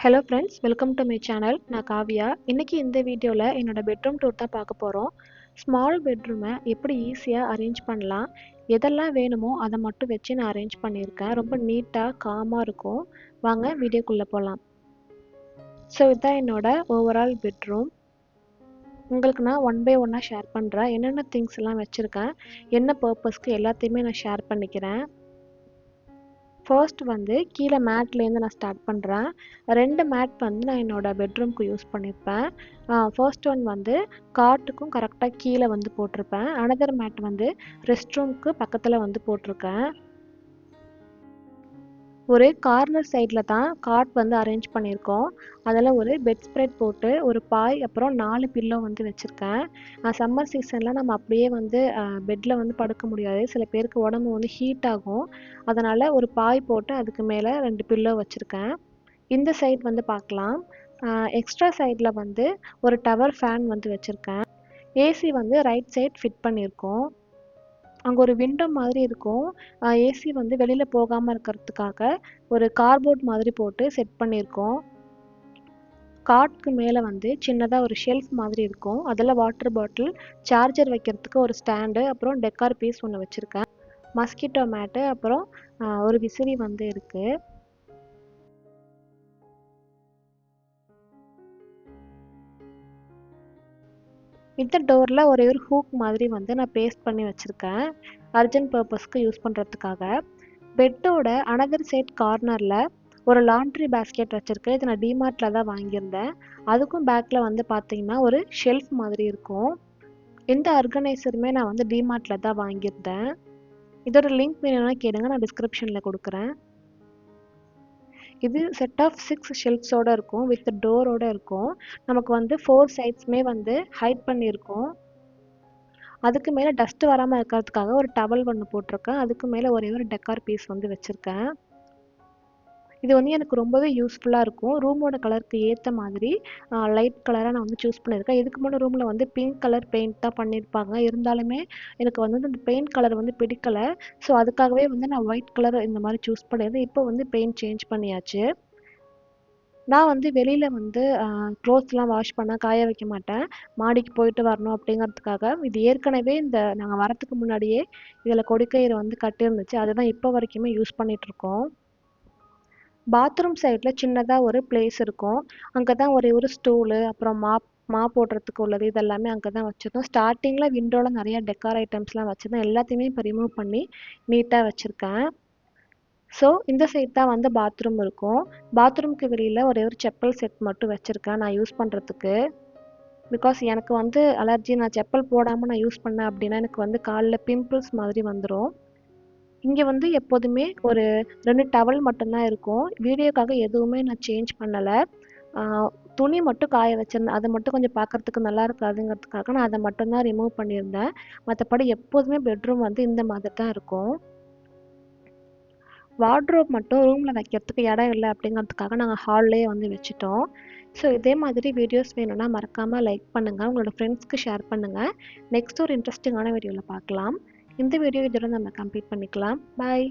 Hello friends, welcome to my channel. நான் காவியா. இன்றைக்கி இந்த வீடியோவில் என்னோடய பெட்ரூம் டூர் தான் பார்க்க போகிறோம். ஸ்மால் பெட்ரூமை எப்படி ஈஸியாக அரேஞ்ச் பண்ணலாம், எதெல்லாம் வேணுமோ அதை மட்டும் வச்சு நான் அரேஞ்ச் பண்ணியிருக்கேன். ரொம்ப நீட்டாக காமாக இருக்கும். வாங்க வீடியோக்குள்ளே போகலாம். ஸோ இதுதான் என்னோடய ஓவரால் பெட்ரூம். உங்களுக்கு நான் ஒன் பை ஒன்னாக ஷேர் பண்ணுறேன். என்னென்ன திங்ஸ் எல்லாம் வச்சுருக்கேன், என்ன பர்பஸ்க்கு எல்லாத்தையுமே நான் ஷேர் பண்ணிக்கிறேன். ஃபர்ஸ்ட் வந்து கீழே மேட்லேருந்து நான் ஸ்டார்ட் பண்ணுறேன். 2 மேட் வந்து நான் என்னோடய பெட்ரூம்க்கு யூஸ் பண்ணியிருப்பேன். ஃபர்ஸ்ட் ஒன் வந்து காட்டுக்கும் கரெக்டாக கீழே வந்து போட்டிருப்பேன். அனதர் மேட் வந்து ரெஸ்ட் ரூம்க்கு பக்கத்தில் வந்து போட்டிருக்கேன். ஒரு கார்னர் சைடில் தான் காட் வந்து அரேஞ்ச் பண்ணியிருக்கோம். அதில் ஒரு பெட் ஸ்ப்ரெட் போட்டு ஒரு பாய் அப்புறம் 4 பில்லோ வந்து வச்சுருக்கேன். சம்மர் சீசனில் நம்ம அப்படியே வந்து பெட்டில் வந்து படுக்க முடியாது. சில பேருக்கு உடம்பு வந்து ஹீட் ஆகும். அதனால் ஒரு பாய் போட்டு அதுக்கு மேலே 2 பில்லோ வச்சுருக்கேன். இந்த சைட் வந்து பார்க்கலாம். எக்ஸ்ட்ரா சைடில் வந்து ஒரு டவர் ஃபேன் வந்து வச்சுருக்கேன். ஏசி வந்து ரைட் சைட் ஃபிட் பண்ணியிருக்கோம். அங்கே ஒரு விண்டோ மாதிரி இருக்கும். ஏசி வந்து வெளியில் போகாமல் இருக்கிறதுக்காக ஒரு கார்போர்ட் மாதிரி போட்டு செட் பண்ணியிருக்கோம். காட்க்கு மேலே வந்து சின்னதாக ஒரு ஷெல்ஃப் மாதிரி இருக்கும். அதில் வாட்டர் பாட்டில், சார்ஜர் வைக்கிறதுக்கு ஒரு ஸ்டாண்டு, அப்புறம் டெக்கார் பீஸ் ஒன்று வச்சுருக்கேன். மஸ்கிட்டோ மேட்டு, அப்புறம் ஒரு விசிறி வந்து இருக்குது. இந்த டோரில் ஒரே ஒரு ஹூக் மாதிரி வந்து நான் பேஸ்ட் பண்ணி வச்சுருக்கேன், அர்ஜென்ட் பர்பஸ்க்கு யூஸ் பண்ணுறதுக்காக. பெட்டோட அனதர் சைட் கார்னரில் ஒரு லாண்ட்ரி பேஸ்கெட் வச்சுருக்கேன். இது நான் டிமார்ட்டில் தான் வாங்கியிருந்தேன். அதுக்கும் பேக்கில் வந்து பார்த்தீங்கன்னா ஒரு ஷெல்ஃப் மாதிரி இருக்கும். இந்த ஆர்கனைசருமே நான் வந்து டிமார்ட்டில் தான் வாங்கியிருந்தேன். இதோட லிங்க் வேணும்னா கேளுங்க, நான் டிஸ்கிரிப்ஷனில் கொடுக்குறேன். இது செட் ஆஃப் 6 ஷெல்ஃப்ஸோடு இருக்கும், வித் டோரோடு இருக்கும். நமக்கு வந்து 4 சைட்ஸுமே வந்து ஹைட் பண்ணியிருக்கோம். அதுக்கு மேலே டஸ்ட்டு வராமல் இருக்கிறதுக்காக ஒரு டவல் ஒன்று போட்டிருக்கேன். அதுக்கு மேலே ஒரே ஒரு டெக்கார் பீஸ் வந்து வச்சுருக்கேன். இது வந்து எனக்கு ரொம்பவே யூஸ்ஃபுல்லாக இருக்கும். ரூமோட கலருக்கு ஏற்ற மாதிரி லைட் கலராக நான் வந்து சூஸ் பண்ணியிருக்கேன். இதுக்கு முன்னாடி ரூமில் வந்து பிங்க் கலர் பெயிண்ட் தான் பண்ணியிருப்பாங்க. இருந்தாலுமே எனக்கு வந்து அந்த பெயிண்ட் கலர் வந்து பிடிக்கலை. ஸோ அதுக்காகவே வந்து நான் ஒயிட் கலர் இந்த மாதிரி சூஸ் பண்ணியிருந்தேன். இப்போ வந்து பெயிண்ட் சேஞ்ச் பண்ணியாச்சு. நான் வந்து வெளியில் வந்து க்ளோத்ஸ்லாம் வாஷ் பண்ணால் காய வைக்க மாட்டேன். மாடிக்கு போயிட்டு வரணும் அப்படிங்கிறதுக்காக. இது ஏற்கனவே நாங்கள் வரத்துக்கு முன்னாடியே இதில் கொடிக்கயிறு வந்து கட்டியிருந்துச்சு. அதுதான் இப்போ வரைக்குமே யூஸ் பண்ணிகிட்ருக்கோம். பாத்ரூம் சைடில் சின்னதாக ஒரு பிளேஸ் இருக்கும். அங்கே தான் ஒரே ஒரு ஸ்டூலு, அப்புறம் மாப் போடுறதுக்கு உள்ளது, இதெல்லாமே அங்கே தான் வச்சுருந்தோம். ஸ்டார்டிங்கில் விண்டோவில் நிறைய டெக்கார் ஐட்டம்ஸ்லாம் வச்சுருந்தேன். எல்லாத்தையுமே இப்போ ரிமூவ் பண்ணி நீட்டாக வச்சுருக்கேன். ஸோ இந்த சைட் தான் வந்து பாத்ரூம் இருக்கும். பாத்ரூம்க்கு வெளியில் ஒரே ஒரு செப்பல் செட் மட்டும் வச்சுருக்கேன் நான் யூஸ் பண்ணுறதுக்கு. பிகாஸ் எனக்கு வந்து அலர்ஜி. நான் செப்பல் போடாமல் நான் யூஸ் பண்ணேன் அப்படின்னா எனக்கு வந்து காலில் பிம்பிள்ஸ் மாதிரி வந்துடும். இங்கே வந்து எப்போதுமே ஒரு 2 டவல் மட்டும்தான் இருக்கும். வீடியோக்காக எதுவுமே நான் சேஞ்ச் பண்ணலை. துணி மட்டும் காய வச்சிருந்தேன். அதை மட்டும் கொஞ்சம் பார்க்குறதுக்கு நல்லா இருக்காதுங்கிறதுக்காக நான் அதை மட்டும்தான் ரிமூவ் பண்ணியிருந்தேன். மற்றபடி எப்போதுமே பெட்ரூம் வந்து இந்த மாதிரி தான் இருக்கும். வார்ட்ரோப் மட்டும் ரூமில் வைக்கிறதுக்கு இடம் இல்லை அப்படிங்கிறதுக்காக நாங்கள் ஹால்லேயே வந்து வச்சுட்டோம். ஸோ இதே மாதிரி வீடியோஸ் வேணும்னா மறக்காமல் லைக் பண்ணுங்கள், உங்களோட ஃப்ரெண்ட்ஸ்க்கு ஷேர் பண்ணுங்கள். நெக்ஸ்ட் ஒரு இன்ட்ரெஸ்டிங்கான வீடியோவில் பார்க்கலாம். இந்த வீடியோ இதோட நம்ம கம்ப்ளீட் பண்ணிக்கலாம். பாய்.